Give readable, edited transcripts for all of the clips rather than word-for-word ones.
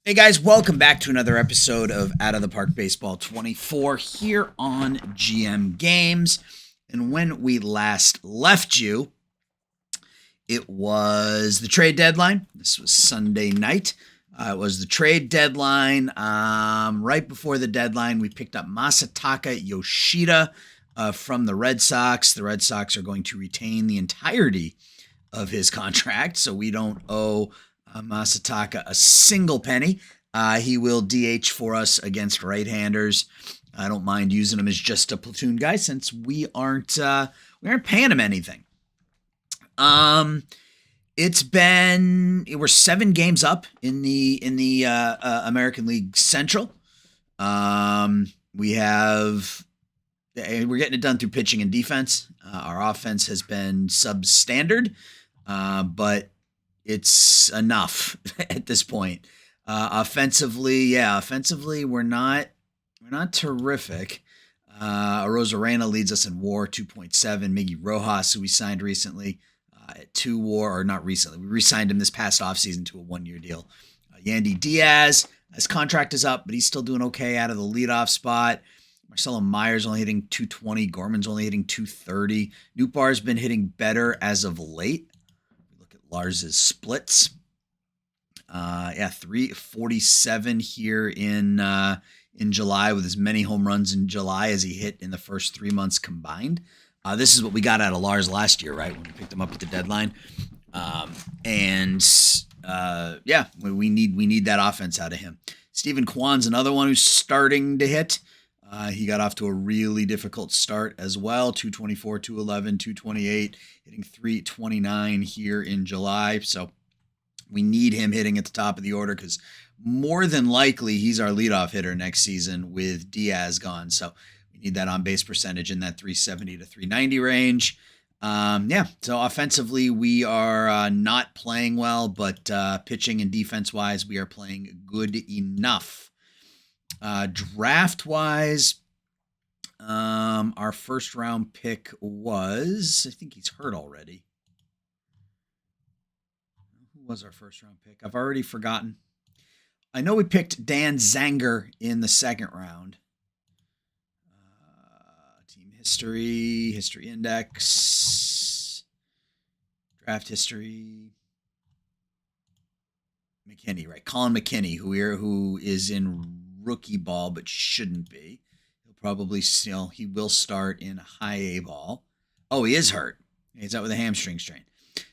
Hey guys, welcome back to another episode of Out of the Park Baseball 24 here on GM Games. And when we last left you, it was the trade deadline. This was Sunday night. It was the trade deadline. Right before the deadline, we picked up Masataka Yoshida from the Red Sox. The Red Sox are going to retain the entirety of his contract, so we don't owe Masataka a single penny. He will DH for us against right-handers. I don't mind using him as just a platoon guy since we aren't paying him anything. We're 7 games up in the American League Central. We're getting it done through pitching and defense. Our offense has been substandard, but it's enough at this point. Offensively, we're not terrific. Rosarena leads us in WAR 2.7. Miggy Rojas, who we signed recently, at 2 WAR, or not recently. We re-signed him this past offseason to a 1-year deal. Yandy Diaz, his contract is up, but he's still doing okay out of the leadoff spot. Marcelo Meyer's only hitting 220. Gorman's only hitting 230. Nootbaar's been hitting better as of late. Look at Lars's splits. 347 here in July, with as many home runs in July as he hit in the first 3 months combined. This is what we got out of Lars last year, right, when we picked him up at the deadline. We need that offense out of him. Stephen Kwan's another one who's starting to hit. He got off to a really difficult start as well. 224, 211, 228, hitting 329 here in July. So we need him hitting at the top of the order because more than likely he's our leadoff hitter next season with Diaz gone. So we need that on-base percentage in that 370 to 390 range. So offensively we are not playing well, but pitching and defense-wise we are playing good enough. Draft-wise, our first-round pick was, I think he's hurt already. Was our first round pick? I've already forgotten. I know we picked Dan Zanger in the second round. Team history index, draft history. McKinney, right? Colin McKinney, who is in rookie ball but shouldn't be. He will start in high A ball. Oh, he is hurt. He's out with a hamstring strain.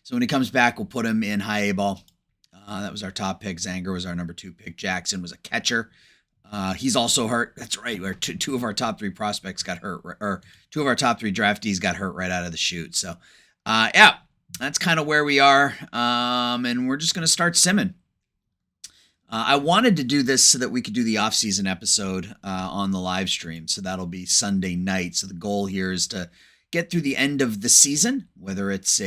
So when he comes back, we'll put him in high A ball. That was our top pick. Zanger was our number 2 pick. Jackson was a catcher. He's also hurt. That's right. Two of our top 3 prospects got hurt, or 2 of our top 3 draftees got hurt right out of the chute. So, that's kind of where we are. And we're just going to start simming. I wanted to do this so that we could do the off-season episode on the live stream. So that'll be Sunday night. So the goal here is to get through the end of the season, whether it's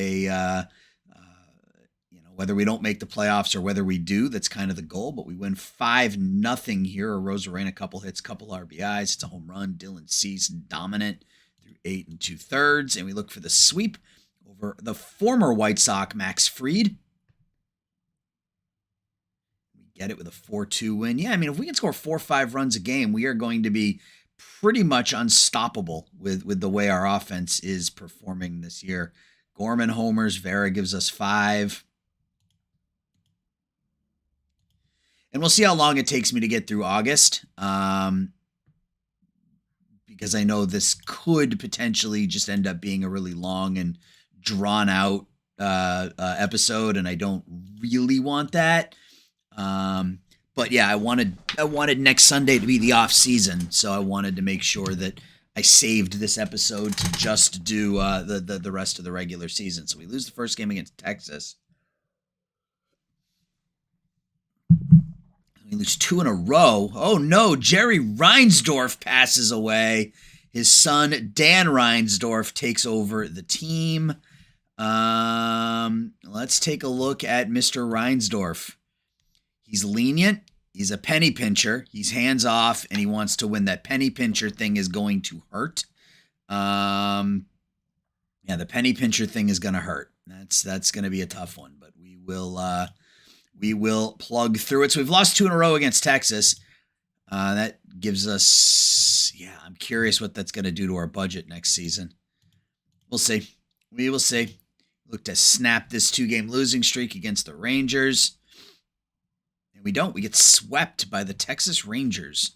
whether we don't make the playoffs or whether we do. That's kind of the goal. But we win 5-0 here. Rosarena, a couple hits, couple RBIs. It's a home run. Dylan Cease dominant through 8 2/3, and we look for the sweep over the former White Sox Max Fried. We get it with a 4-2 win. Yeah, I mean, if we can score 4 or 5 runs a game, we are going to be pretty much unstoppable with the way our offense is performing this year. Gorman homers. Vera gives us 5. And we'll see how long it takes me to get through August, because I know this could potentially just end up being a really long and drawn-out episode, and I don't really want that. But yeah, I wanted next Sunday to be the off season, so I wanted to make sure that I saved this episode to just do the rest of the regular season. So we lose the first game against Texas. We lose 2 in a row. Oh no, Jerry Reinsdorf passes away. His son, Dan Reinsdorf, takes over the team. Let's take a look at Mr. Reinsdorf. He's lenient. He's a penny pincher. He's hands off, and he wants to win. That penny pincher thing is going to hurt. The penny pincher thing is going to hurt. That's going to be a tough one, but we will we will plug through it. So we've lost 2 in a row against Texas. That gives us, I'm curious what that's going to do to our budget next season. We'll see. We will see. Look to snap this 2-game losing streak against the Rangers. And we don't. We get swept by the Texas Rangers.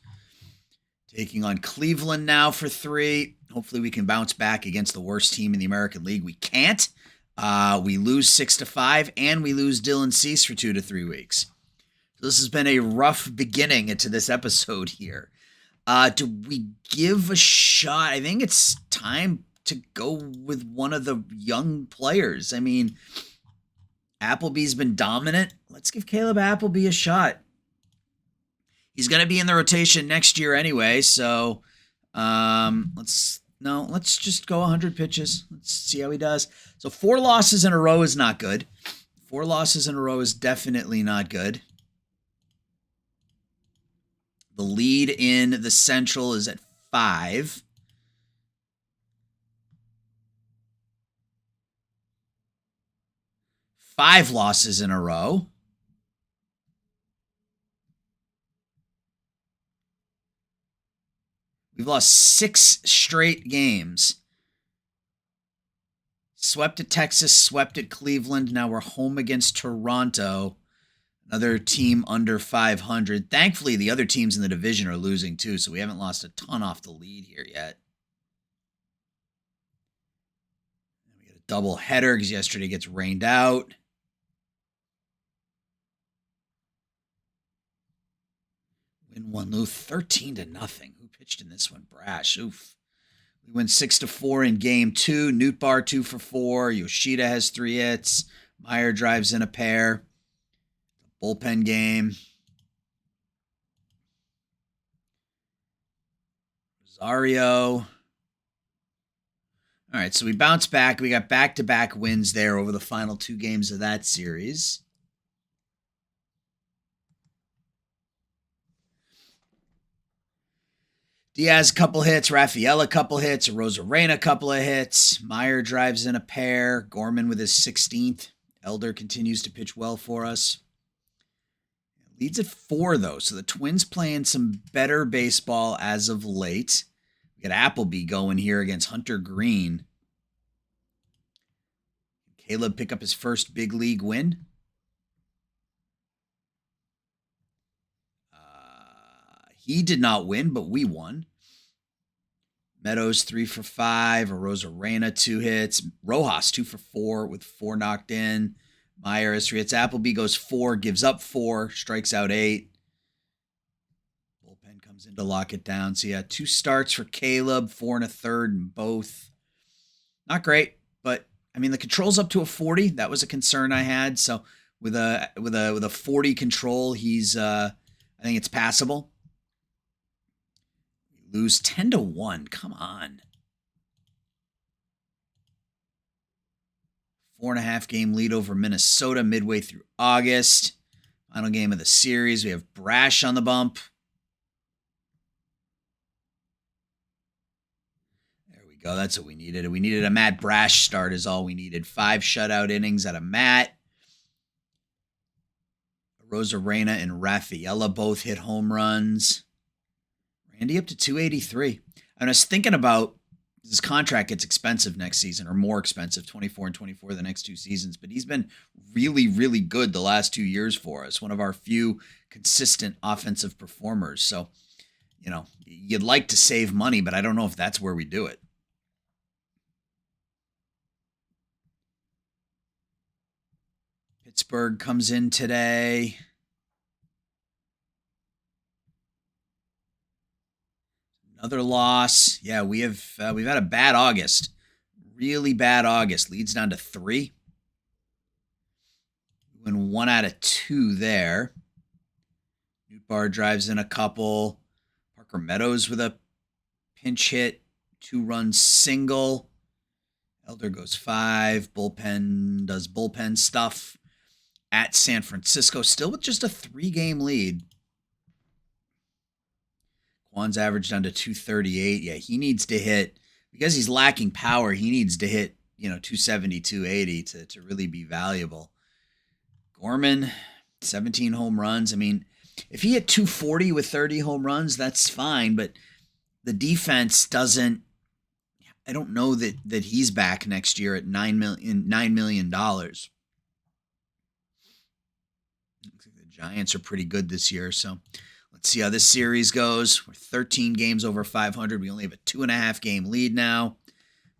Taking on Cleveland now for 3. Hopefully we can bounce back against the worst team in the American League. We can't. We lose 6-5, and we lose Dylan Cease for 2 to 3 weeks. So this has been a rough beginning into this episode here. Do we give a shot? I think it's time to go with one of the young players. I mean, Appleby's been dominant. Let's give Caleb Appleby a shot. He's going to be in the rotation next year anyway, so let's just go 100 pitches. Let's see how he does. So 4 losses in a row is not good. 4 losses in a row is definitely not good. The lead in the Central is at 5. Five losses in a row. We've lost 6 straight games. Swept at Texas, swept at Cleveland. Now we're home against Toronto. Another team under 500. Thankfully, the other teams in the division are losing too, so we haven't lost a ton off the lead here yet. We get a double header because yesterday gets rained out. Win 1, lose 13-0. Who pitched in this one? Brash. Oof. We win 6-4 in game 2. Nootbaar 2 for 4. Yoshida has 3 hits. Meyer drives in a pair. Bullpen game. Rosario. All right, so we bounce back. We got back-to-back wins there over the final 2 games of that series. Diaz, a couple hits. Rafael, a couple hits. Rosarena, a couple of hits. Meyer drives in a pair. Gorman with his 16th. Elder continues to pitch well for us. Leads at 4, though, so the Twins playing some better baseball as of late. We got Appleby going here against Hunter Green. Caleb pick up his first big league win. He did not win, but we won. Meadows 3 for 5. Rosarena 2 hits. Rojas 2 for 4 with 4 knocked in. Meyer has 3 hits. Appleby goes 4, gives up 4, strikes out 8. Bullpen comes in to lock it down. So yeah, 2 starts for Caleb, 4 1/3 in both. Not great, but I mean the control's up to a 40. That was a concern I had. So with a 40 control, he's I think it's passable. Lose 10-1. Come on. 4.5 game lead over Minnesota midway through August. Final game of the series. We have Brash on the bump. There we go. That's what we needed. We needed a Matt Brash start is all we needed. 5 shutout innings out of Matt. Rosarena and Rafaela both hit home runs. Randy up to 283. And I was thinking about his contract gets expensive next season, or more expensive, 24 and 24 the next 2 seasons. But he's been really, really good the last 2 years for us. One of our few consistent offensive performers. So, you'd like to save money, but I don't know if that's where we do it. Pittsburgh comes in today. Another loss. Yeah, we've had a bad August. Really bad August. Leads down to 3. We win 1 out of 2 there. Nootbaar drives in a couple. Parker Meadows with a pinch hit. 2-run single. Elder goes 5. Bullpen does bullpen stuff. At San Francisco, still with just a 3-game lead. Kwan's averaged down to 238. Yeah, he needs to hit, because he's lacking power, he needs to hit, 270, 280 to really be valuable. Gorman, 17 home runs. I mean, if he hit 240 with 30 home runs, that's fine. But the defense doesn't. I don't know that he's back next year at $9 million. Looks like the Giants are pretty good this year. So let's see how this series goes. We're 13 games over 500. We only have a 2.5 game lead now.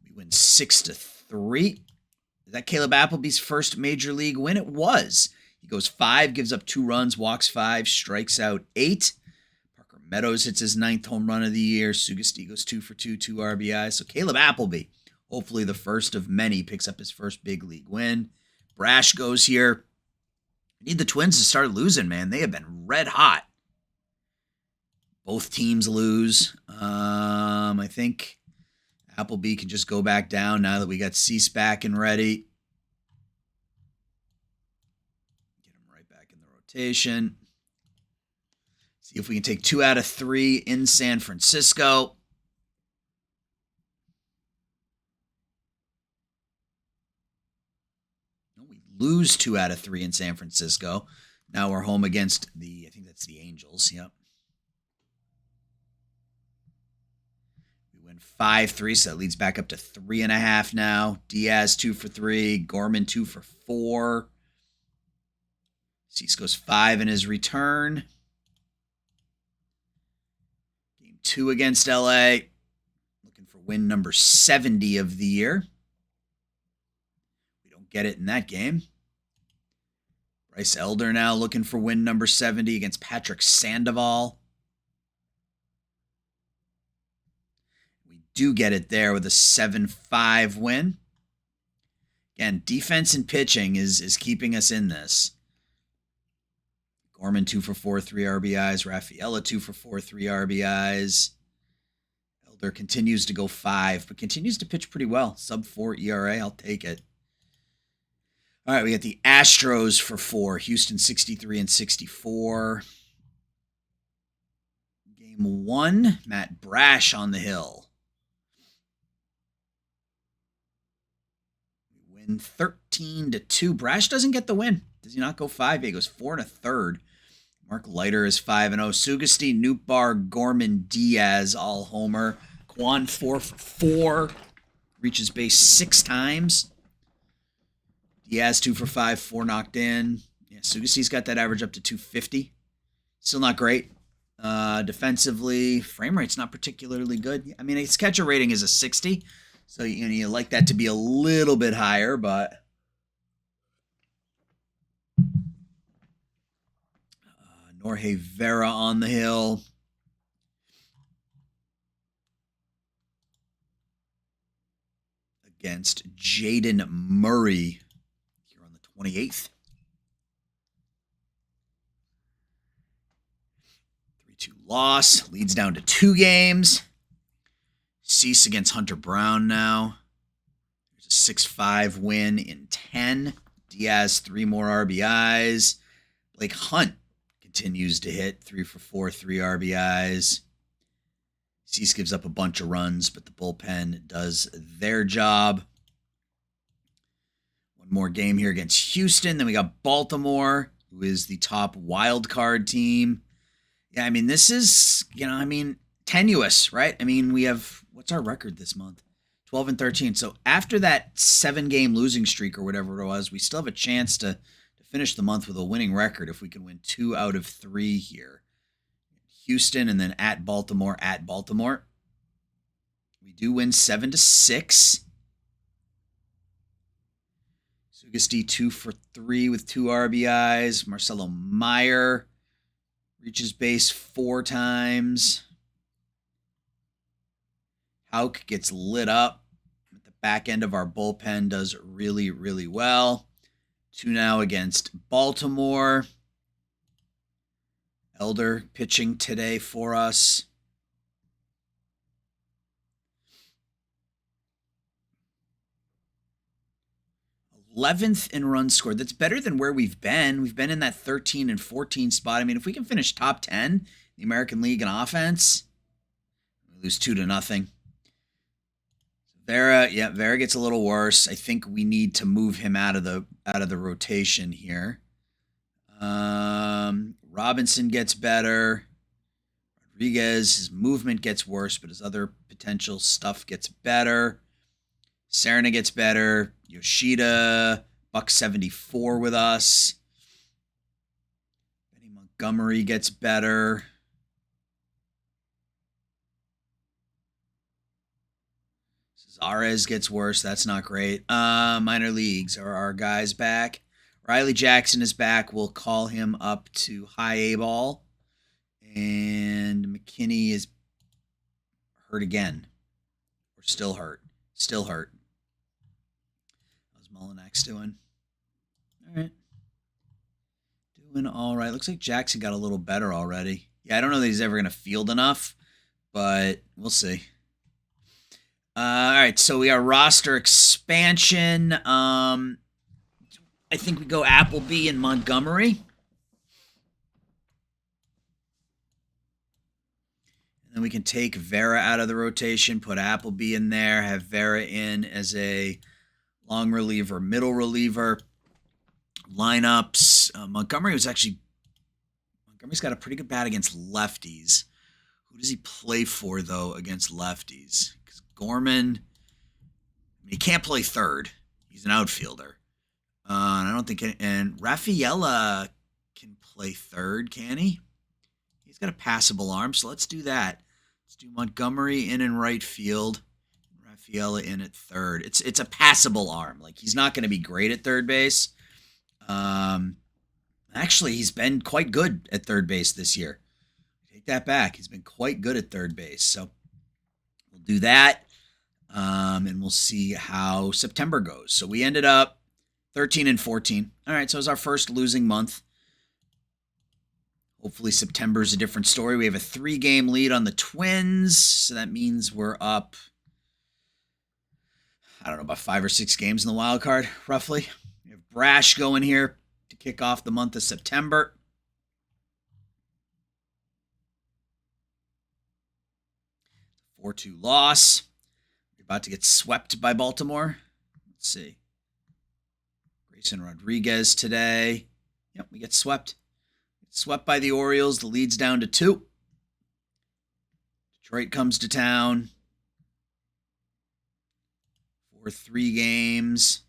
We win 6-3. Is that Caleb Appleby's first major league win? It was. He goes 5, gives up 2 runs, walks 5, strikes out 8. Parker Meadows hits his 9th home run of the year. Sugesti goes 2 for 2, 2 RBIs. So Caleb Appleby, hopefully the first of many, picks up his first big league win. Brash goes here. I need the Twins to start losing, man. They have been red hot. Both teams lose. I think Appleby can just go back down now that we got Cease back and ready. Get him right back in the rotation. See if we can take 2 out of 3 in San Francisco. We lose 2 out of 3 in San Francisco. Now we're home against I think that's the Angels. Yep. 5-3, so that leads back up to 3.5 now. Diaz 2 for 3. Gorman 2 for 4. Cease goes 5 in his return. Game 2 against LA. Looking for win number 70 of the year. We don't get it in that game. Bryce Elder now looking for win number 70 against Patrick Sandoval. Do get it there with a 7-5 win. Again, defense and pitching is keeping us in this. Gorman 2 for 4, 3 RBIs. Rafaela 2 for 4, 3 RBIs. Elder continues to go 5, but continues to pitch pretty well. Sub-4 ERA, I'll take it. All right, we got the Astros for 4. Houston 63 and 64. Game 1, Matt Brash on the hill. 13-2. Brash doesn't get the win. Does he not go 5? He goes 4 1/3. Mark Leiter is 5-0. Sugesti, Nootbaar, Gorman, Diaz, all homer. Kwan 4 for 4. Reaches base 6 times. Diaz 2 for 5, 4 knocked in. Yeah, Sugesti's got that average up to 250. Still not great. Defensively, frame rate's not particularly good. I mean, his catcher rating is a 60. So you like that to be a little bit higher, but Norge Vera on the hill. Against Jaden Murray here on the 28th. 3-2 loss. Leads down to 2 games. Cease against Hunter Brown now. There's a 6-5 win in 10. Diaz 3 more RBIs. Blake Hunt continues to hit 3 for 4, 3 RBIs. Cease gives up a bunch of runs, but the bullpen does their job. One more game here against Houston. Then we got Baltimore, who is the top wild card team. Yeah, I mean, this is, tenuous, right? I mean, we have, what's our record this month? 12 and 13. So after that 7-game losing streak or whatever it was, we still have a chance to finish the month with a winning record if we can win 2 out of 3 here. Houston and then at Baltimore, We do win 7-6. Sugesti 2 for 3 with 2 RBIs. Marcelo Meyer reaches base 4 times. Houck gets lit up. At the back end of our bullpen does really, really well. 2 now against Baltimore. Elder pitching today for us. 11th in runs scored. That's better than where we've been. We've been in that 13 and 14 spot. I mean, if we can finish top 10 in the American League in offense, we lose 2-0. Vera gets a little worse. I think we need to move him out of the rotation here. Robinson gets better. Rodriguez, his movement gets worse, but his other potential stuff gets better. Serna gets better. Yoshida, $174 with us. Benny Montgomery gets better. Zares gets worse. That's not great. Minor leagues. Are our guys back? Riley Jackson is back. We'll call him up to high A ball. And McKinney is hurt again. Or still hurt. Still hurt. How's Mullinax doing? All right. Doing all right. Looks like Jackson got a little better already. Yeah, I don't know that he's ever going to field enough, but we'll see. All right, so we got roster expansion. I think we go Appleby and Montgomery. And then we can take Vera out of the rotation, put Appleby in there, have Vera in as a long reliever, middle reliever. Lineups. Montgomery's got a pretty good bat against lefties. Who does he play for, though, against lefties? Because Gorman, he can't play third. He's an outfielder. And I don't think, and Rafaela can play third, can he? He's got a passable arm, so let's do that. Let's do Montgomery in right field. Rafaela in at third. It's a passable arm. Like, he's not going to be great at third base. Actually, he's been quite good at third base this year. Take that back. He's been quite good at third base. So we'll do that, and we'll see how September goes. So we ended up 13 and 14. All right, so it was our first losing month. Hopefully September's a different story. We have a 3-game lead on the Twins, so that means we're up, I don't know, about 5 or 6 games in the wild card, roughly. We have Brash going here to kick off the month of September. A 4-2 loss. We're about to get swept by Baltimore. Let's see. Grayson Rodriguez today. Yep, we get swept. Swept by the Orioles. The lead's down to 2. Detroit comes to town for 3 games.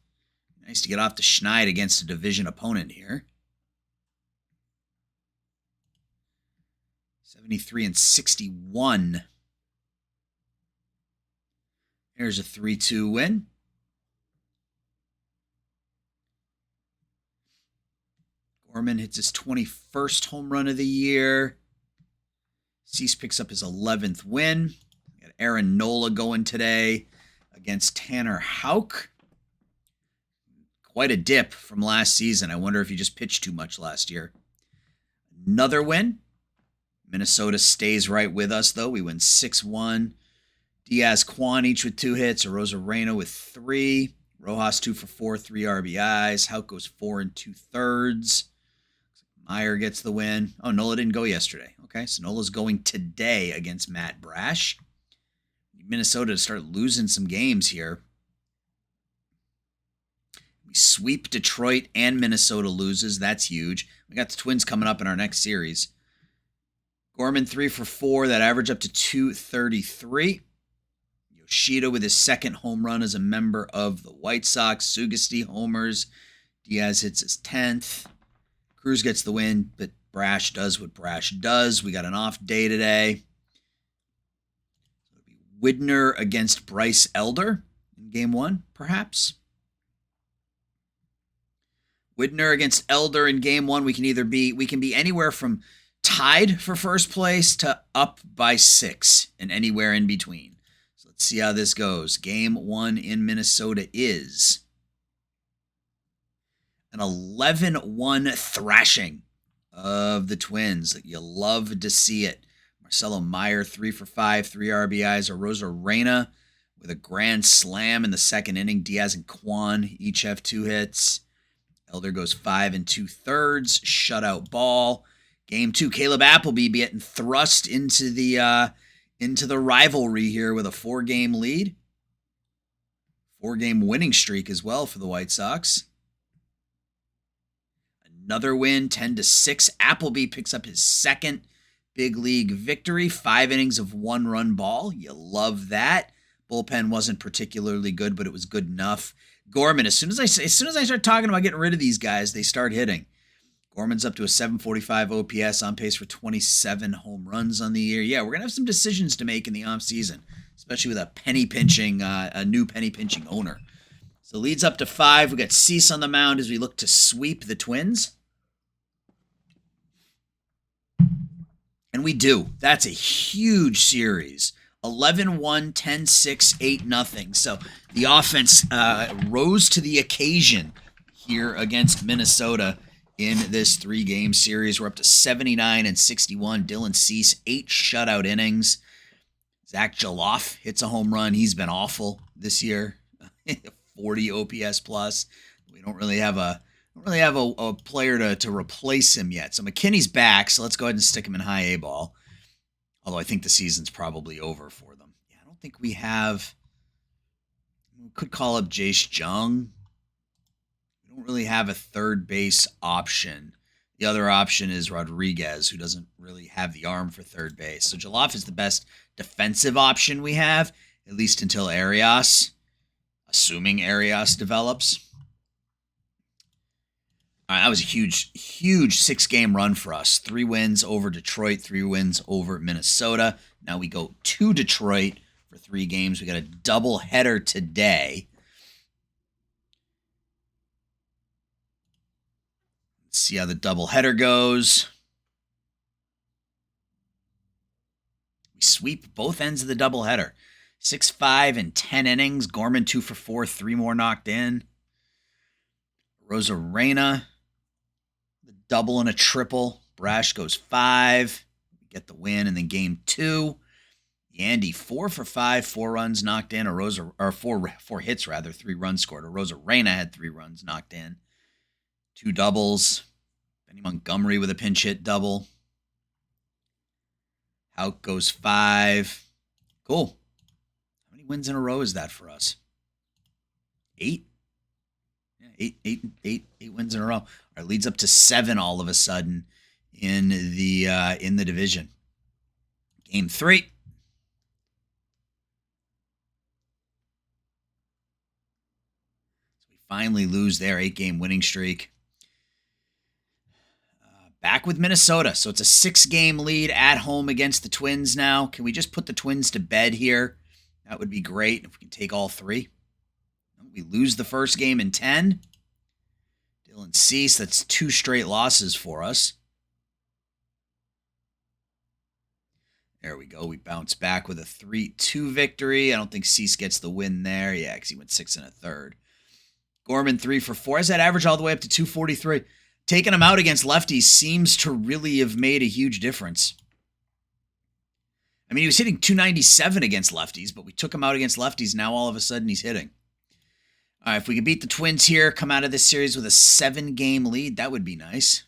Nice to get off the schneid against a division opponent here. 73 and 61. Here's a 3-2 win. Gorman hits his 21st home run of the year. Cease picks up his 11th win. We got Aaron Nola going today against Tanner Houck. Quite a dip from last season. I wonder if he just pitched too much last year. Another win. Minnesota stays right with us, though. We win 6-1. Diaz, Kwan each with 2 hits. Arozarena with 3. Rojas 2 for 4, 3 RBIs. Houck goes 4 2/3. Meyer gets the win. Oh, Nola didn't go yesterday. Okay, so Nola's going today against Matt Brash. Minnesota to start losing some games here. We sweep Detroit and Minnesota loses. That's huge. We got the Twins coming up in our next series. Gorman 3 for 4. That average up to 233. Yoshida with his 2nd home run as a member of the White Sox. Sugesti homers. Diaz hits his 10th. Cruz gets the win, but Brash does what Brash does. We got an off day today. It'll be Widner against Bryce Elder in game 1, perhaps. Widner against Elder in game 1. We can be anywhere from tied for first place to up by 6 and anywhere in between. So let's see how this goes. Game 1 in Minnesota is an 11-1 thrashing of the Twins. You love to see it. Marcelo Meyer 3 for 5, 3 RBIs. Arozarena with a grand slam in the 2nd inning. Diaz and Kwan each have 2 hits. Elder goes 5 2/3, shutout ball. Game 2, Caleb Appleby getting thrust into the rivalry here with a 4-game lead. 4-game winning streak as well for the White Sox. another win, 10-6. Appleby picks up his second big league victory. 5 innings of 1-run ball. You love that. Bullpen wasn't particularly good, but it was good enough. Gorman, as soon as I start talking about getting rid of these guys, they start hitting. Gorman's up to a 745 OPS, on pace for 27 home runs on the year. Yeah, we're going to have some decisions to make in the offseason, especially with a new penny pinching owner. So leads up to 5. We got Cease on the mound as we look to sweep the Twins. And we do. That's a huge series. 11-1, 10-6, 8-0. So the offense rose to the occasion here against Minnesota in this 3-game series. We're up to 79-61. Dylan Cease, 8 shutout innings. Zach Jaloff hits a home run. He's been awful this year. 40 OPS plus. We don't really have a player to replace him yet. So McKinney's back, so let's go ahead and stick him in high A ball. Although I think the season's probably over for them. Yeah, I don't think we have. We could call up Jace Jung. We don't really have a third base option. The other option is Rodriguez, who doesn't really have the arm for third base. So Jaloff is the best defensive option we have, at least until Arias, assuming Arias develops. All right, that was a huge 6-game run for us. 3 wins over Detroit, 3 wins over Minnesota. Now we go to Detroit for 3 games. We got a double header today. Let's see how the double header goes. We sweep both ends of the double header. 6-5 and 10 innings. Gorman 2 for 4, 3 more knocked in. Rosarena, the double and a triple. Brash goes 5. We get the win. And then game 2, Yandy 4 for 5, 4 runs knocked in. Four hits rather, 3 runs scored. Rosarena had 3 runs knocked in. 2 doubles. Benny Montgomery with a pinch hit double. Houck goes 5. Cool. How many wins in a row is that for us? 8? Yeah, eight wins in a row. Our leads up to 7 all of a sudden in the division. Game 3. So we finally lose their 8-game winning streak. Back with Minnesota. So it's a 6-game lead at home against the Twins now. Can we just put the Twins to bed here? That would be great if we can take all 3. We lose the first game in 10. Dylan Cease, that's 2 straight losses for us. There we go. We bounce back with a 3-2 victory. I don't think Cease gets the win there. Yeah, because he went 6 1/3. Gorman 3 for 4. Has that average all the way up to 243. Taking him out against lefties seems to really have made a huge difference. I mean, he was hitting 297 against lefties, but we took him out against lefties. Now all of a sudden he's hitting. All right, if we could beat the Twins here, come out of this series with a 7-game lead, that would be nice.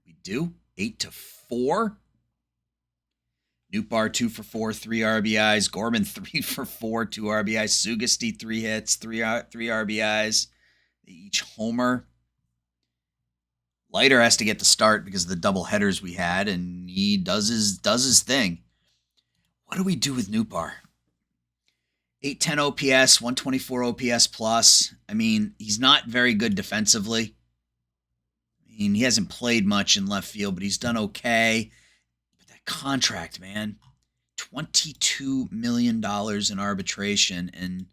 We do. 8-4. Nootbaar 2 for 4, 3 RBIs. Gorman 3 for 4, 2 RBIs. Sugasti 3 hits, 3 RBIs. They each homer. Leiter has to get the start because of the double headers we had, and he does his thing. What do we do with Nootbaar? 810 OPS, 124 OPS plus. I mean, he's not very good defensively. I mean, he hasn't played much in left field, but he's done okay. But that contract, man, $22 million in arbitration. And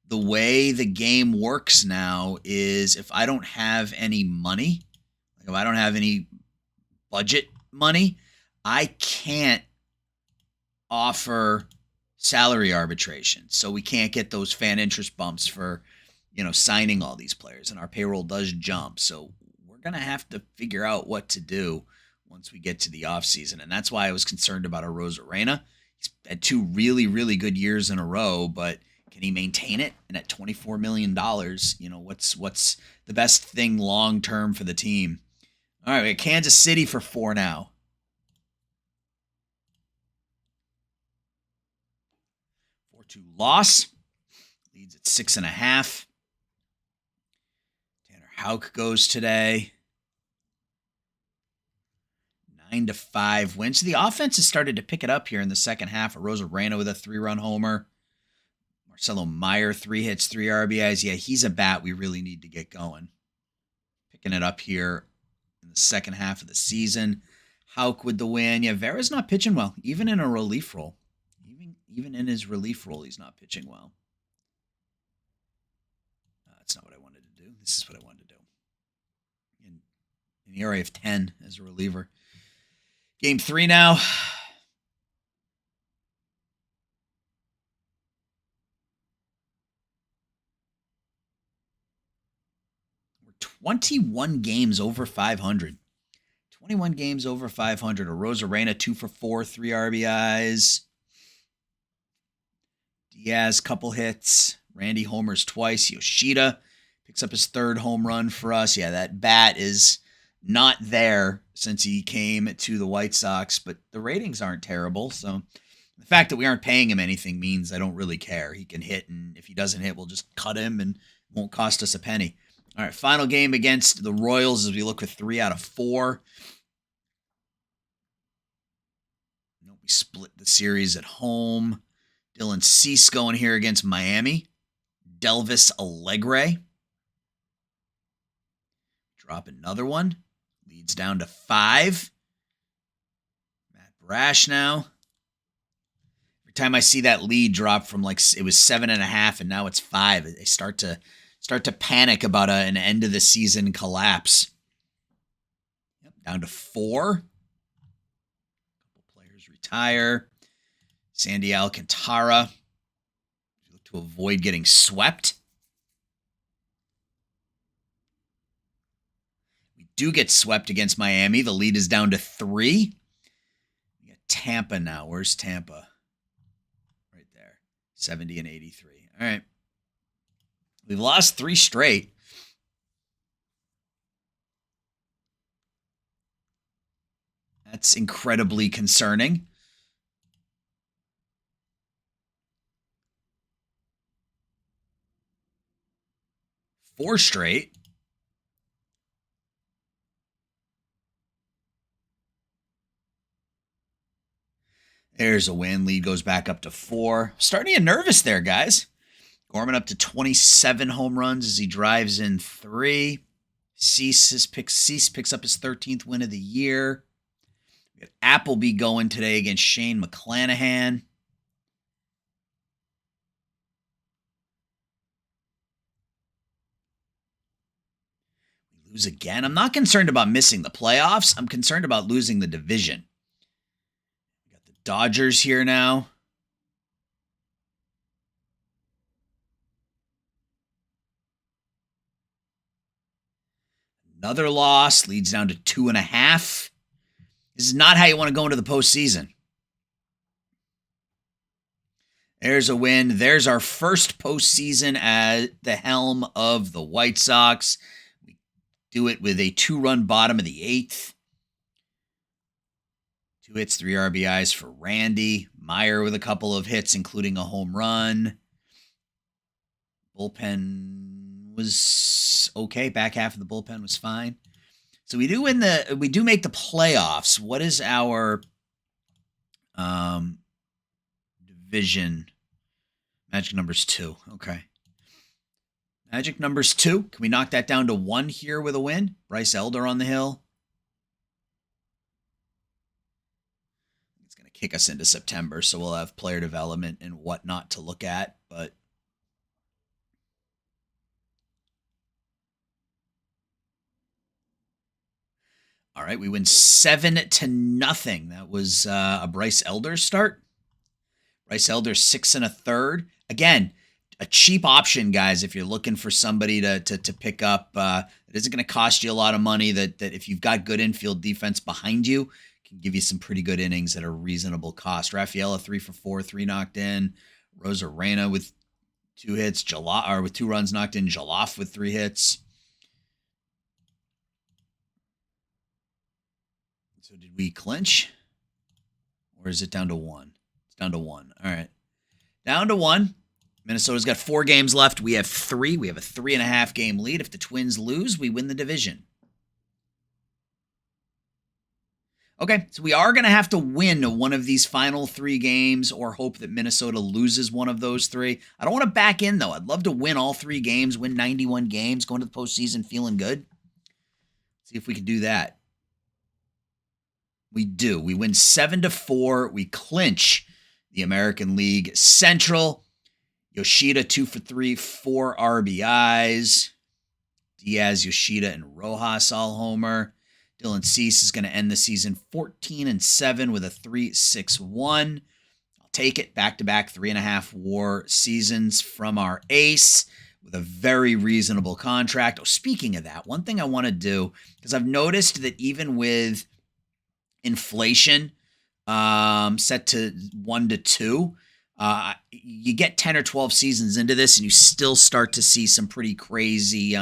the way the game works now is if I don't have any money, like if I don't have any budget money, I can't offer salary arbitration. So we can't get those fan interest bumps for, signing all these players. And our payroll does jump. So we're going to have to figure out what to do once we get to the offseason. And that's why I was concerned about a Rosarena. He's had 2 really, really good years in a row, but can he maintain it? And at $24 million, what's the best thing long-term for the team? All right, we got Kansas City for 4 now. 4-2 loss. Leads at 6.5. Houck goes today. 9-5 wins. So the offense has started to pick it up here in the second half. Rosarena with a 3-run homer. Marcelo Meyer, 3 hits, 3 RBIs. Yeah, he's a bat we really need to get going. Picking it up here in the second half of the season. Houck with the win. Yeah, Vera's not pitching well, even in a relief role. Even in his relief role, he's not pitching well. That's not what I wanted to do. This is what I wanted to do. In the ERA of 10 as a reliever. Game 3 now. We're 21 games over 500. 21 games over 500. Rosarena, 2 for 4, 3 RBIs. Diaz, couple hits. Randy homers twice. Yoshida picks up his 3rd home run for us. Yeah, that bat is not there since he came to the White Sox, but the ratings aren't terrible. So the fact that we aren't paying him anything means I don't really care. He can hit, and if he doesn't hit, we'll just cut him and it won't cost us a penny. All right, final game against the Royals as we look at 3 out of 4. We split the series at home. Dylan Cease going here against Miami. Delvis Alegre. Drop another one. Leads down to 5. Matt Brash now. Every time I see that lead drop from like it was 7.5 and now it's 5, I start to panic about an end of the season collapse. Yep, down to 4. Couple players retire. Sandy Alcantara. Look to avoid getting swept. We do get swept against Miami. The lead is down to 3. We got Tampa now. Where's Tampa? Right there. 70 and 83. All right. We've lost 3 straight. That's incredibly concerning. Four straight. There's a win. Lead goes back up to 4. Starting to get nervous there, guys. Gorman up to 27 home runs as he drives in 3. Cease picks up his 13th win of the year. We got Appleby going today against Shane McClanahan. We lose again. I'm not concerned about missing the playoffs. I'm concerned about losing the division. We got the Dodgers here now. Another loss, leads down to 2.5. This is not how you want to go into the postseason. There's a win. There's our first postseason at the helm of the White Sox. We do it with a 2-run bottom of the 8th. 2 hits, 3 RBIs for Randy. Meyer with a couple of hits, including a home run. Bullpen was okay. Back half of the bullpen was fine. So we do make the playoffs. What is our division? Magic number's 2. Okay. Magic number's 2. Can we knock that down to 1 here with a win? Bryce Elder on the hill. It's going to kick us into September, so we'll have player development and whatnot to look at, but all right, we win 7-0. That was a Bryce Elder start. Bryce Elder 6 1/3. Again, a cheap option, guys. If you're looking for somebody to pick up, that isn't going to cost you a lot of money. That if you've got good infield defense behind you, can give you some pretty good innings at a reasonable cost. Rafaela 3 for 4, 3 knocked in. Rosarena with 2 hits. With 2 runs knocked in. Jaloff with 3 hits. So did we clinch? Or is it down to 1? It's down to 1. All right. Down to 1. Minnesota's got 4 games left. We have 3. We have a 3.5 game lead. If the Twins lose, we win the division. Okay, so we are going to have to win one of these final 3 games or hope that Minnesota loses one of those 3. I don't want to back in, though. I'd love to win all 3 games, win 91 games, go into the postseason feeling good. See if we can do that. We do. We win 7-4. We clinch the American League Central. Yoshida 2 for 3, 4 RBIs. Diaz, Yoshida, and Rojas all homer. Dylan Cease is going to end the season 14-7 with a 3.61. I'll take it. Back-to-back 3.5 WAR seasons from our ace with a very reasonable contract. Oh, speaking of that, one thing I want to do, because I've noticed that even with inflation set to 1 to 2, you get 10 or 12 seasons into this and you still start to see some pretty crazy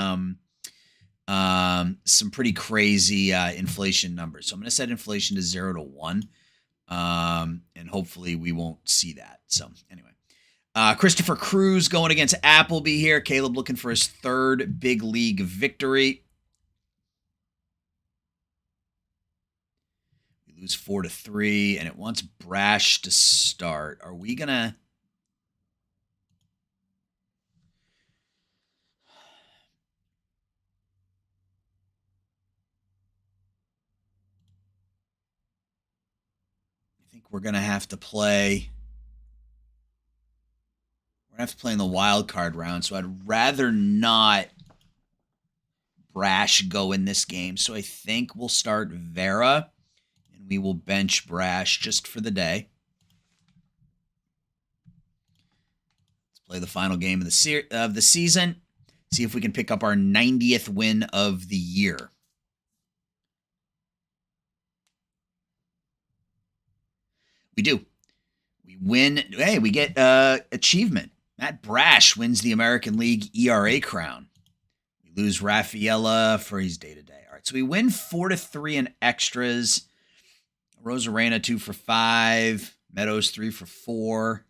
inflation numbers. So I'm going to set inflation to 0 to 1. And hopefully we won't see that. So anyway, Christopher Cruz going against Appleby here. Caleb looking for his 3rd big league victory. We lose 4-3 and it wants Brash to start. Are we going to... We're going to have to play. We're going to have to play in the wild card round, so I'd rather not Brash go in this game. So I think we'll start Vera, and we will bench Brash just for the day. Let's play the final game of the season. See if we can pick up our 90th win of the year. We do. We win. Hey, we get achievement. Matt Brash wins the American League ERA crown. We lose Rafaela for his day-to-day. All right, so we win 4-3 in extras. Rosarena 2 for 5. Meadows 3 for 4.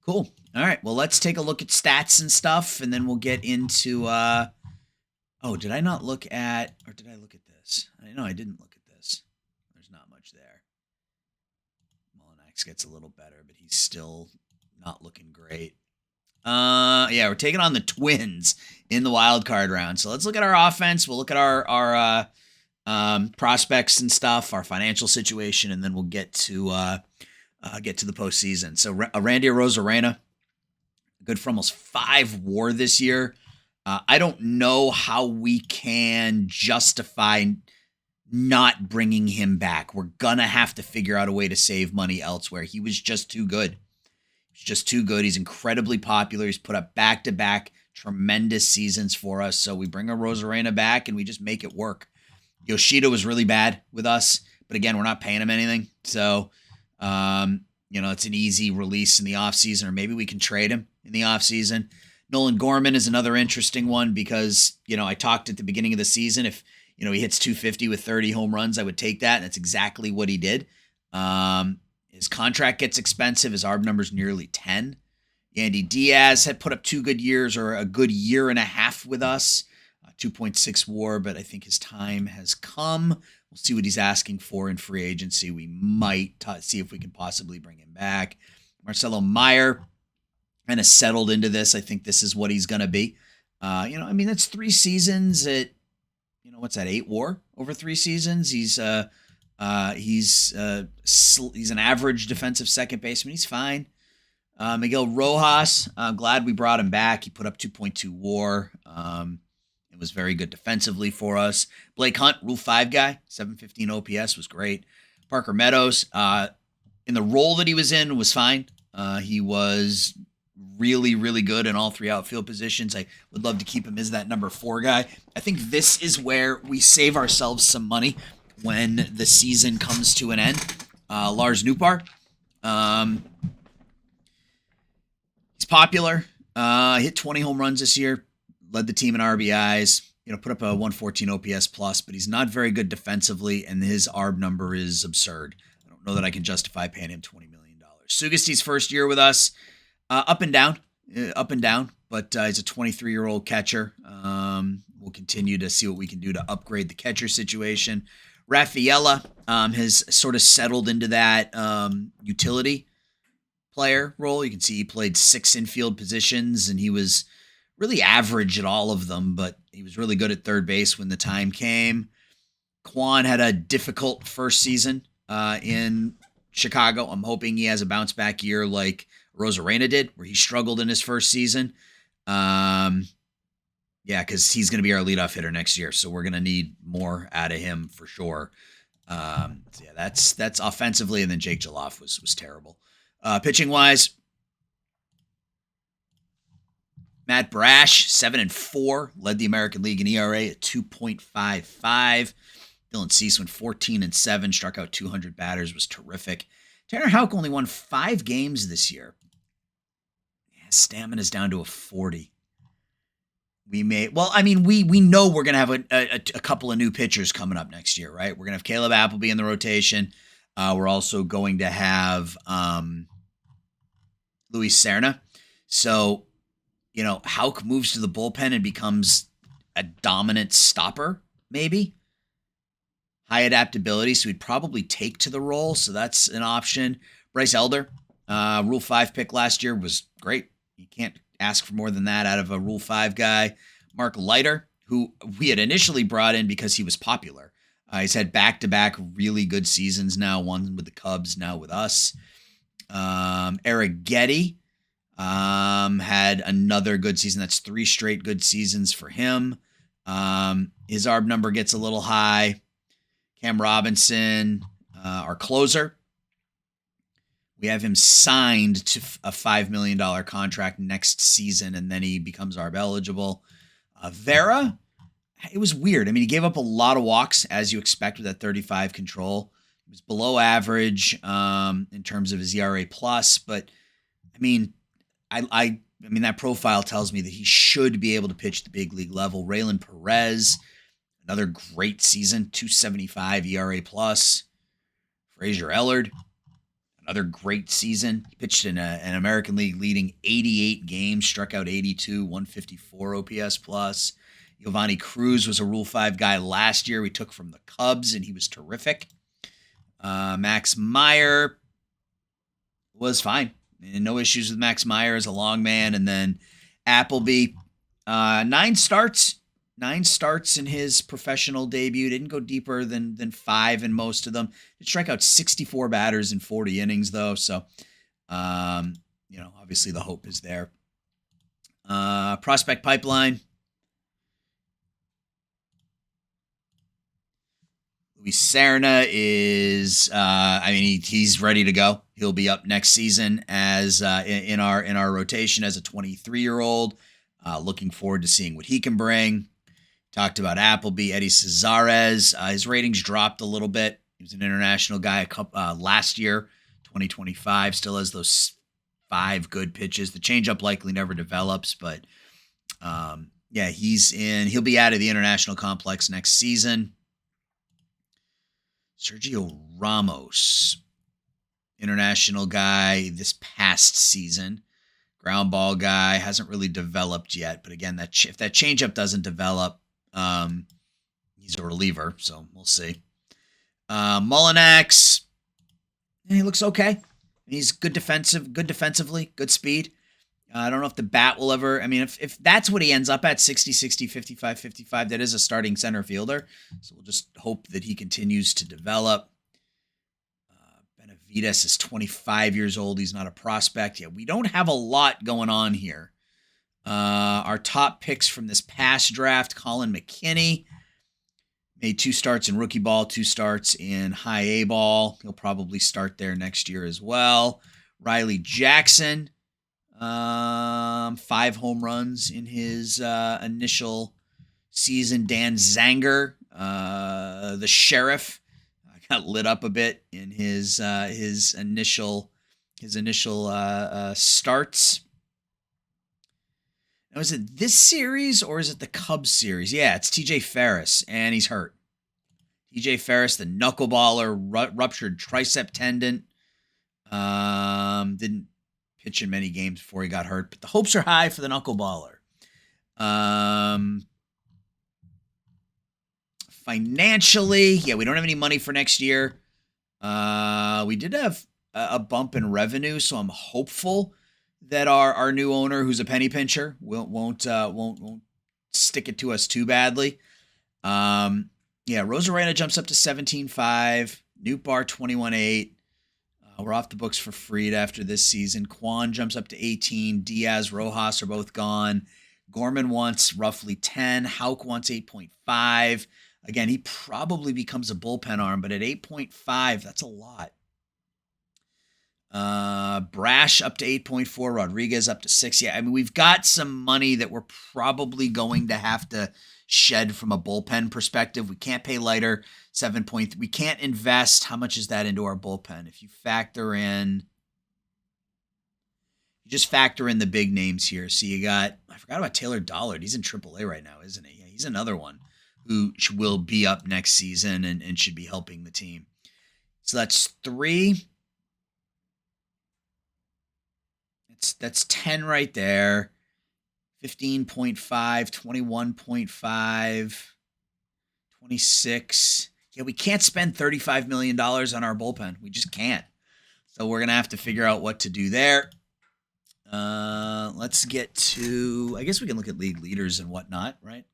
Cool. All right, well, let's take a look at stats and stuff, and then we'll get into... Oh, did I not look at... Or did I look at this? No, I didn't look at this. There's not much there. Mullinax gets a little better, but he's still not looking great. Yeah, we're taking on the Twins in the wild card round. So let's look at our offense. We'll look at our prospects and stuff, our financial situation, and then we'll get to the postseason. So Randy Rosarena, good for almost 5 WAR this year. I don't know how we can justify not bringing him back. We're going to have to figure out a way to save money elsewhere. He was just too good. He's just too good. He's incredibly popular. He's put up back-to-back tremendous seasons for us. So we bring a Rosarena back and we just make it work. Yoshida was really bad with us, but again, we're not paying him anything. So, it's an easy release in the offseason, or maybe we can trade him in the offseason. Nolan Gorman is another interesting one because, I talked at the beginning of the season. If, he hits 250 with 30 home runs, I would take that. And that's exactly what he did. His contract gets expensive. His ARB number's nearly 10. Yandy Diaz had put up 2 good years, or a good year and a half with us. 2.6 WAR, but I think his time has come. We'll see what he's asking for in free agency. We might see if we can possibly bring him back. Marcelo Meyer kind of settled into this. I think this is what he's going to be. That's 3 seasons at, what's that, 8 WAR over 3 seasons. He's an average defensive second baseman. He's fine. Miguel Rojas, I'm glad we brought him back. He put up 2.2 WAR. It was very good defensively for us. Blake Hunt, Rule 5 guy, 715 OPS was great. Parker Meadows, in the role that he was in, was fine. He was really, really good in all 3 outfield positions. I would love to keep him as that number 4 guy. I think this is where we save ourselves some money when the season comes to an end. Lars Nootbaar. He's popular. Hit 20 home runs this year. Led the team in RBIs. Put up a 114 OPS plus, but he's not very good defensively, and his ARB number is absurd. I don't know that I can justify paying him $20 million. Sugasti's first year with us, up and down, but he's a 23-year-old catcher. We'll continue to see what we can do to upgrade the catcher situation. Rafaela has sort of settled into that utility player role. You can see he played 6 infield positions, and he was really average at all of them, but he was really good at third base when the time came. Quan had a difficult first season in Chicago. I'm hoping he has a bounce back year like Rosarena did, where he struggled in his first season. Yeah, because he's going to be our leadoff hitter next year, so we're going to need more out of him for sure. Yeah, that's offensively, and then Jake Jaloff was terrible. Pitching wise, Matt Brash, 7-4, led the American League in ERA at 2.55. Dylan Cease went 14-7, struck out 200 batters, was terrific. Tanner Houck only won 5 games this year. Yeah, stamina's down to a 40. We know we're going to have a couple of new pitchers coming up next year, right? We're going to have Caleb Appleby in the rotation. We're also going to have Luis Serna. So, Houck moves to the bullpen and becomes a dominant stopper, maybe. High adaptability, so he'd probably take to the role, so that's an option. Bryce Elder, Rule 5 pick last year, was great. You can't ask for more than that out of a Rule 5 guy. Mark Leiter, who we had initially brought in because he was popular. He's had back-to-back really good seasons now, one with the Cubs, now with us. Eric Getty had another good season. That's 3 straight good seasons for him. His ARB number gets a little high. Cam Robinson, our closer. We have him signed to a $5 million contract next season, and then he becomes ARB eligible. Vera, it was weird. I mean, he gave up a lot of walks, as you expect with that 35 control. He was below average in terms of his ERA plus, but I mean, I mean that profile tells me that he should be able to pitch the big league level. Raylan Perez, another great season, 275 ERA plus. Frazier Ellard, another great season. He pitched in an American League leading 88 games, struck out 82, 154 OPS plus. Giovanni Cruz was a Rule 5 guy last year. We took from the Cubs, and he was terrific. Max Meyer was fine. And no issues with Max Meyer as a long man. And then Appleby, 9 starts in his professional debut. Didn't go deeper than 5 in most of them. Did strike out 64 batters in 40 innings, though. So, obviously the hope is there. Prospect pipeline. Luis Serna is, he's ready to go. He'll be up next season as in our rotation as a 23-year-old. Looking forward to seeing what he can bring. Talked about Appleby, Eddie Cesares. His ratings dropped a little bit. He was an international guy last year, 2025. Still has those 5 good pitches. The changeup likely never develops, but he'll be out of the international complex next season. Sergio Ramos, international guy this past season. Ground ball guy, hasn't really developed yet. But again, if that changeup doesn't develop, he's a reliever, so we'll see. Mullinax, he looks okay. He's good defensively, good speed. I don't know if the bat will ever, if that's what he ends up at, 60, 60, 55, 55, that is a starting center fielder. So we'll just hope that he continues to develop. Benavides is 25 years old. He's not a prospect yet. We don't have a lot going on here. Our top picks from this past draft, Colin McKinney, made 2 starts in rookie ball, 2 starts in high A ball. He'll probably start there next year as well. Riley Jackson, 5 home runs in his initial season. Dan Zanger, the sheriff, got lit up a bit in his initial starts. Now, is it this series or is it the Cubs series? Yeah, it's TJ Ferris, and he's hurt. TJ Ferris, the knuckleballer, ruptured tricep tendon. Didn't pitch in many games before he got hurt, but the hopes are high for the knuckleballer. Financially, yeah, we don't have any money for next year. We did have a bump in revenue, so I'm hopeful that our new owner, who's a penny pincher, won't stick it to us too badly. Yeah, Rosarena jumps up to 17.5, Newt Bar 21.8. We're off the books for Freed after this season. Quan jumps up to 18. Diaz, Rojas are both gone. Gorman wants roughly 10. Hauk wants 8.5. Again, he probably becomes a bullpen arm, but at 8.5, that's a lot. Brash up to 8.4. Rodriguez up to 6. Yeah, I mean, we've got some money that we're probably going to have to shed from a bullpen perspective. We can't pay Leiter 7. We can't invest. How much is that into our bullpen? If you factor in, you just factor in the big names here. So you got, I forgot about Taylor Dollard. He's in AAA right now, isn't he? Yeah, he's another one who will be up next season and should be helping the team. So that's 3. That's 10 right there. 15.5, 21.5, 26. Yeah, we can't spend $35 million on our bullpen. We just can't. So we're going to have to figure out what to do there. Let's get to, I guess we can look at league leaders and whatnot, right?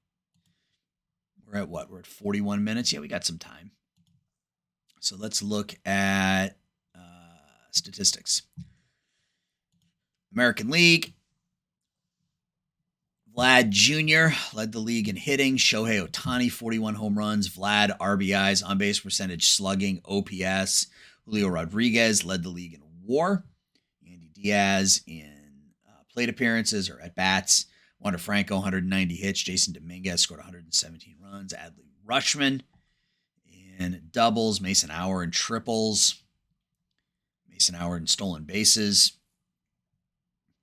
We're at what? We're at 41 minutes. Yeah, we got some time. So let's look at statistics. American League. Vlad Jr. led the league in hitting. Shohei Ohtani, 41 home runs. Vlad, RBIs, on-base percentage, slugging, OPS. Julio Rodriguez led the league in WAR. Andy Diaz in plate appearances or at-bats. Wander Franco, 190 hits. Jason Dominguez scored 117 runs. Adley Rutschman in doubles. Mason Hour in triples. Mason Hour in stolen bases.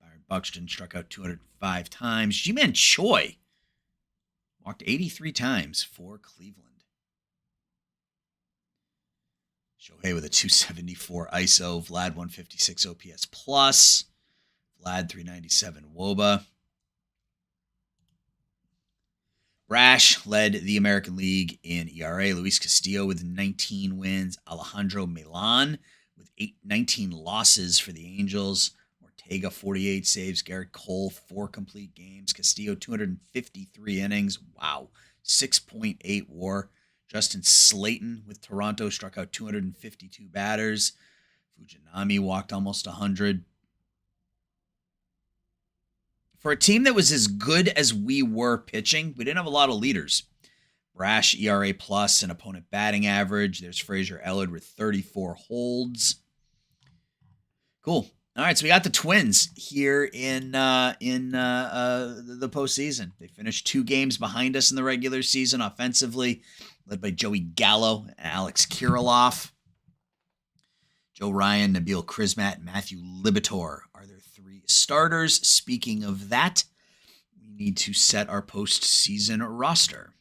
Byron Buxton struck out 205 times. Ji-Man Choi walked 83 times for Cleveland. Shohei with a 274 ISO. Vlad 156 OPS plus. Vlad 397 WOBA. Brash led the American League in ERA. Luis Castillo with 19 wins. Alejandro Milan with 19 losses for the Angels. Ortega 48 saves. Garrett Cole 4 complete games. Castillo 253 innings. Wow. 6.8 WAR. Justin Slayton with Toronto struck out 252 batters. Fujinami walked almost 100. For a team that was as good as we were pitching, we didn't have a lot of leaders. Brash ERA plus and opponent batting average. There's Fraser Ellard with 34 holds. Cool. All right, so we got the Twins here in the postseason. They finished 2 games behind us in the regular season offensively, led by Joey Gallo and Alex Kirilloff. Joe Ryan, Nabil Krismat, and Matthew Libator are their 3 starters. Speaking of that, we need to set our postseason roster.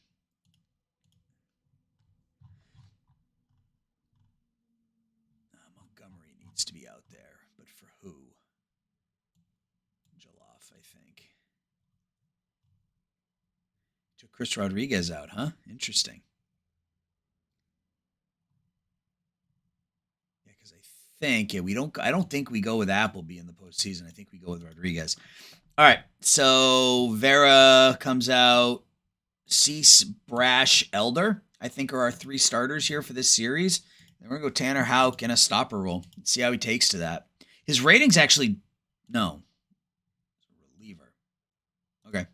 Montgomery needs to be out there, but for who? Joloff, I think. Took Chris Rodriguez out, huh? Interesting. I don't think we go with Appleby in the postseason. I think we go with Rodriguez. All right, so Vera comes out. Cease, Brash, Elder, I think are our 3 starters here for this series. Then we're going to go Tanner Houck in a stopper role. Let's see how he takes to that. His rating's actually, no. Reliever. Okay.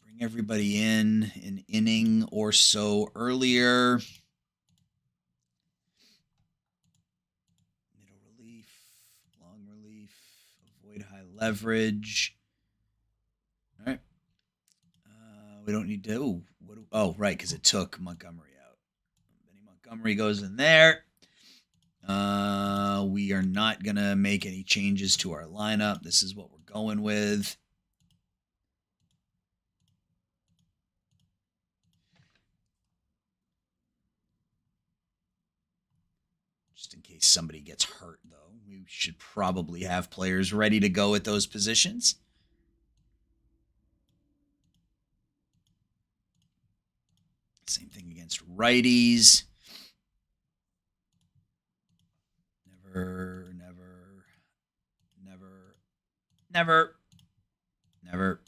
Bring everybody in an inning or so earlier. Middle relief, long relief, avoid high leverage. All right. We don't need to. Right, because it took Montgomery out. Benny Montgomery goes in there. We are not going to make any changes to our lineup. This is what we're going with. case somebody gets hurt, though. We should probably have players ready to go at those positions. Same thing against righties. Never, never, never, never, never.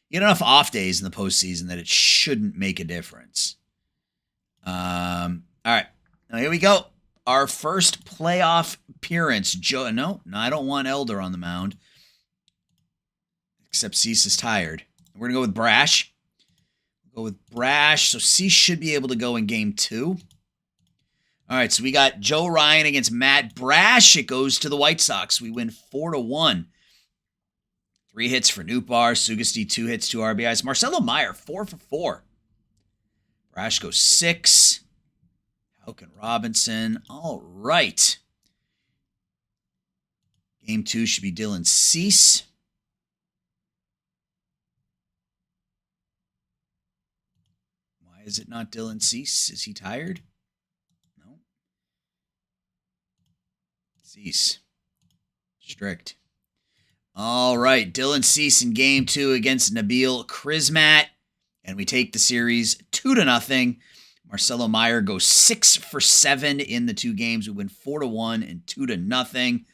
You get enough off days in the postseason that it shouldn't make a difference. All right. Now here we go. Our first playoff appearance. No, I don't want Elder on the mound. Except Cease is tired. We're going to go with Brash. We'll go with Brash. So Cease should be able to go in game 2. All right, so we got Joe Ryan against Matt Brash. It goes to the White Sox. We win 4-1. 3 hits for Nootbaar. Sugesti, 2 hits, 2 RBIs. Marcelo Meyer, 4 for 4. Brash goes 6. Houck and Robinson. All right. Game 2 should be Dylan Cease. Why is it not Dylan Cease? Is he tired? No. Cease. Strict. All right. Dylan Cease in game 2 against Nabil Krismat. And we take the series 2-0. Marcelo Meyer goes 6 for 7 in the 2 games. We win 4-1 and 2-0.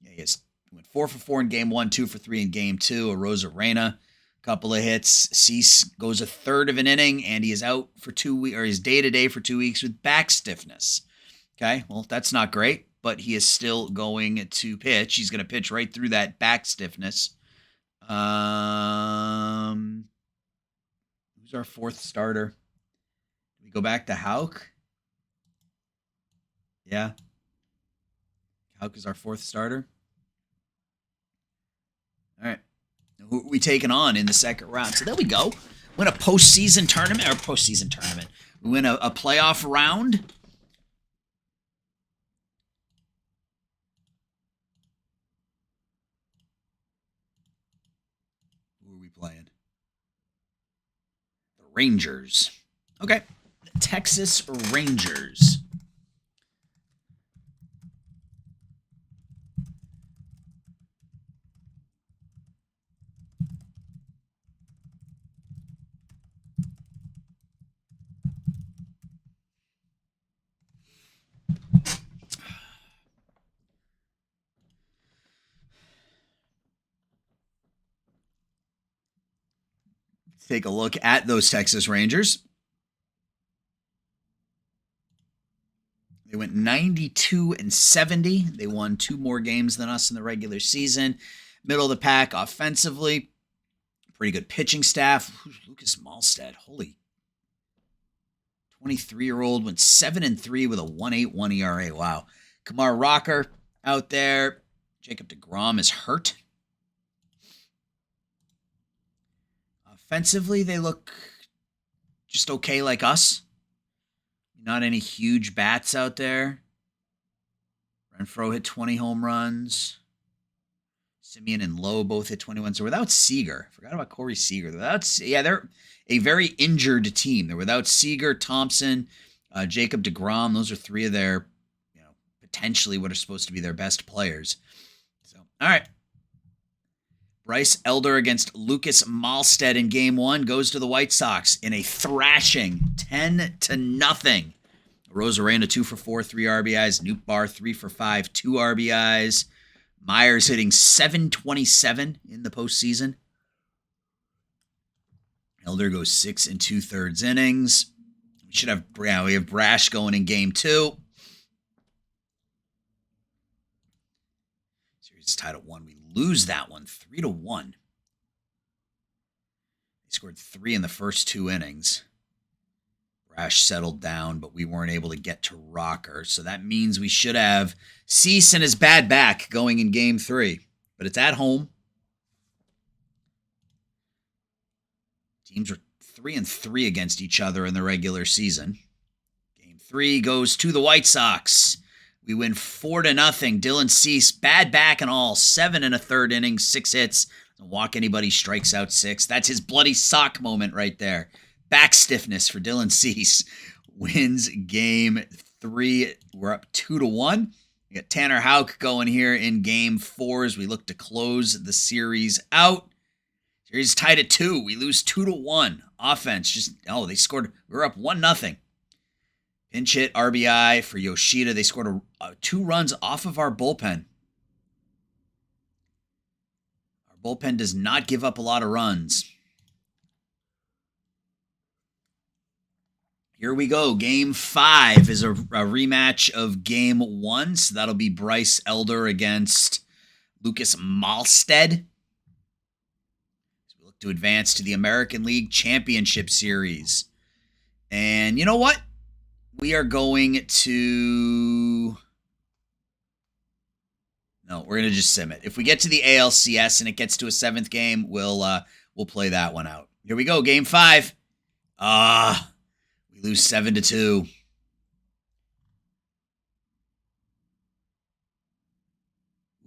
Yeah, he went 4 for 4 in game 1, 2 for 3 in game 2. A Rosarena, couple of hits. Cease goes a third of an inning, and he is out for 2 weeks, or he's day-to-day for 2 weeks with back stiffness. Okay, well, that's not great, but he is still going to pitch. He's going to pitch right through that back stiffness. Who's our 4th starter? We go back to Houck. Yeah. Houck is our 4th starter. All right. Who are we taking on in the second round? So there we go. Win a postseason tournament. We win a playoff round. Who are we playing? The Rangers. Okay. The Texas Rangers. Take a look at those Texas Rangers. They went 92-70. They won 2 more games than us in the regular season. Middle of the pack offensively. Pretty good pitching staff. Who's Lucas Malstead? Holy. 23-year-old went 7-3 with a 1.81 ERA. Wow. Kamar Rocker out there. Jacob deGrom is hurt. Offensively, they look just okay like us. Not any huge bats out there. Renfroe hit 20 home runs. Simeon and Lowe both hit 21. So without Seager, forgot about Corey Seager. They're a very injured team. They're without Seager, Thompson, Jacob deGrom. Those are 3 of their, potentially what are supposed to be their best players. So, all right. Bryce Elder against Lucas Malstead in game 1 goes to the White Sox in a thrashing 10-0. Rosarena 2 for 4, 3 RBIs. Nootbaar 3 for 5, 2 RBIs. Myers hitting .727 in the postseason. Elder goes 6 2/3 innings. We have Brash going in game 2. Series is tied at 1. We lose that one 3-1. They scored 3 in the first 2 innings. Brash settled down, but we weren't able to get to Rocker. So that means we should have Cease and his bad back going in game 3. But it's at home. Teams are 3-3 against each other in the regular season. Game 3 goes to the White Sox. We win 4-0. Dylan Cease, bad back and all, 7 1/3 innings, 6 hits. Doesn't walk anybody, strikes out 6. That's his bloody sock moment right there. Back stiffness for Dylan Cease. Wins game 3. We're up 2-1. We got Tanner Houck going here in game 4 as we look to close the series out. Series tied at 2. We lose 2-1. Offense they scored. We were up 1-0. Pinch hit RBI for Yoshida. They scored 2 runs off of our bullpen. Our bullpen does not give up a lot of runs. Here we go. Game 5 is a rematch of Game 1. So that'll be Bryce Elder against Lucas Malstead. So we look to advance to the American League Championship Series. And you know what? We are going to... No, we're going to just sim it. If we get to the ALCS and it gets to a 7th game, we'll play that one out. Here we go. Game 5. We lose 7-2.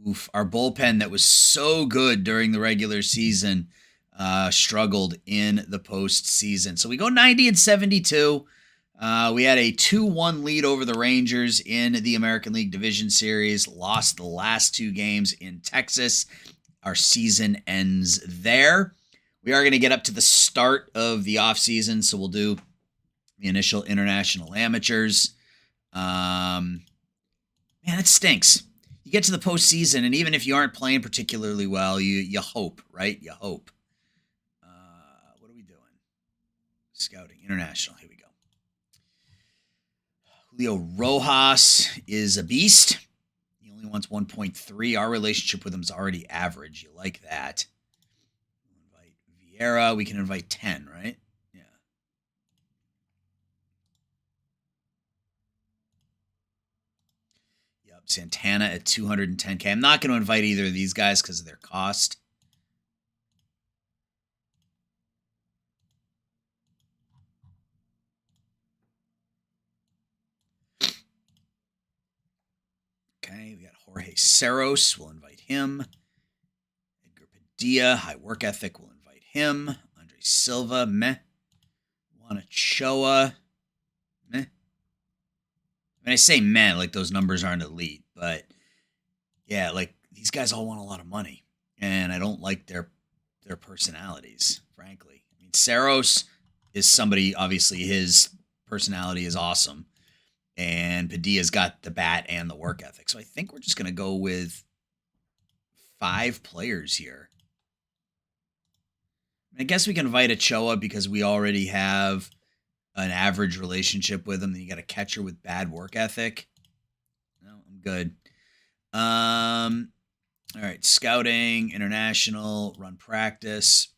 Oof, our bullpen that was so good during the regular season struggled in the postseason. So we go 90-72. We had a 2-1 lead over the Rangers in the American League Division Series. Lost the last 2 games in Texas. Our season ends there. We are going to get up to the start of the offseason, so we'll do the initial international amateurs. Man, it stinks. You get to the postseason, and even if you aren't playing particularly well, you hope, right? You hope. What are we doing? Scouting international. Here we go. Julio Rojas is a beast. He only wants 1.3. Our relationship with him is already average. You like that. We'll invite Vieira. We can invite 10, right? Santana at 210K. I'm not going to invite either of these guys because of their cost. Okay, we got Jorge Ceros. We'll invite him. Edgar Padilla, high work ethic. We'll invite him. Andre Silva, meh. Juan Ochoa, meh. When I say meh, like those numbers aren't elite, but yeah, like these guys all want a lot of money, and I don't like their personalities, frankly. I mean, Saros is somebody, obviously his personality is awesome, and Padilla's got the bat and the work ethic. So I think we're just going to go with 5 players here. I guess we can invite Ochoa because we already have an average relationship with him. Then you got a catcher with bad work ethic. No, I'm good. All right, scouting, international, run practice.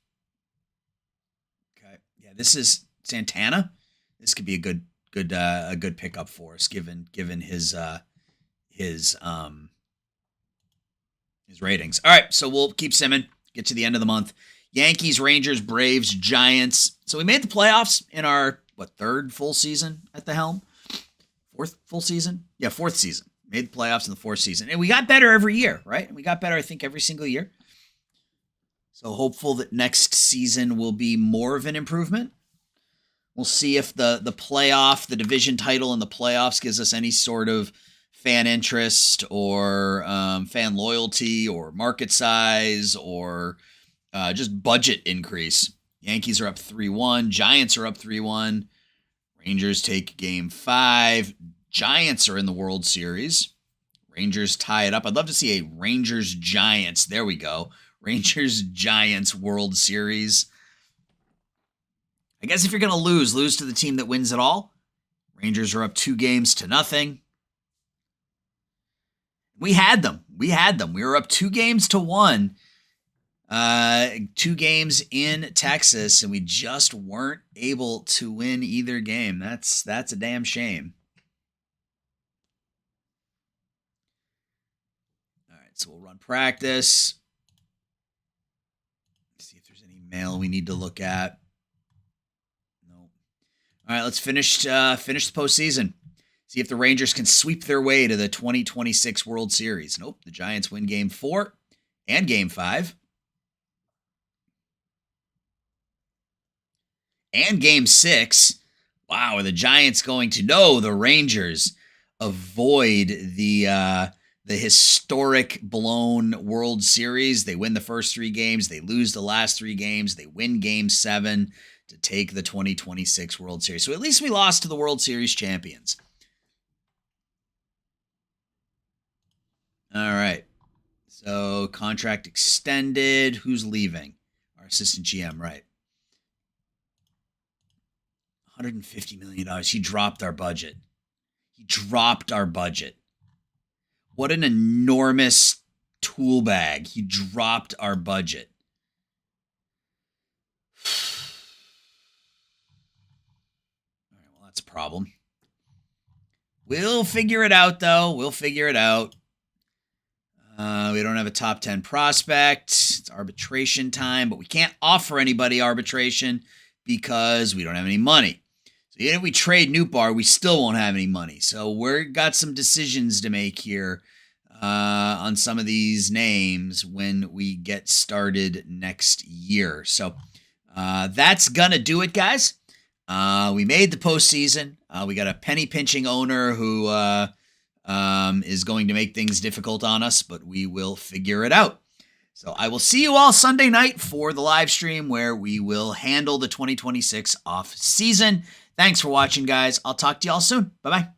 Okay, yeah, this is Santana. This could be a good pickup for us, given his ratings. All right, so we'll keep simming. Get to the end of the month. Yankees, Rangers, Braves, Giants. So we made the playoffs in our 3rd full season at the helm? 4th full season? Yeah, 4th season. Made the playoffs in the 4th season. And we got better every year, right? And we got better, I think, every single year. So hopeful that next season will be more of an improvement. We'll see if the division title in the playoffs gives us any sort of fan interest or fan loyalty or market size or just budget increase. Yankees are up 3-1. Giants are up 3-1. Rangers take game 5. Giants are in the World Series. Rangers tie it up. I'd love to see a Rangers-Giants. There we go. Rangers-Giants World Series. I guess if you're going to lose to the team that wins it all. Rangers are up 2-0. We had them. We were up 2-1. 2 games in Texas, and we just weren't able to win either game. That's a damn shame. All right, so we'll run practice. See if there's any mail we need to look at. Nope. All right, let's finish the postseason. See if the Rangers can sweep their way to the 2026 World Series. Nope, the Giants win game 4 and game 5. And game 6. Wow, are the Giants going to? No, the Rangers avoid the historic blown World Series. They win the first 3 games, they lose the last 3 games, they win Game 7 to take the 2026 World Series. So at least we lost to the World Series champions. All right. So contract extended. Who's leaving? Our assistant GM, right? $150 million. He dropped our budget. He dropped our budget. What an enormous tool bag. He dropped our budget. All right, well, that's a problem. We'll figure it out, though. We'll figure it out. We don't have a top 10 prospect. It's arbitration time, but we can't offer anybody arbitration because we don't have any money. So even if we trade Nootbaar, we still won't have any money. So we've got some decisions to make here on some of these names when we get started next year. So that's going to do it, guys. We made the postseason. We got a penny-pinching owner who is going to make things difficult on us, but we will figure it out. So I will see you all Sunday night for the live stream where we will handle the 2026 off season. Thanks for watching, guys. I'll talk to you all soon. Bye-bye.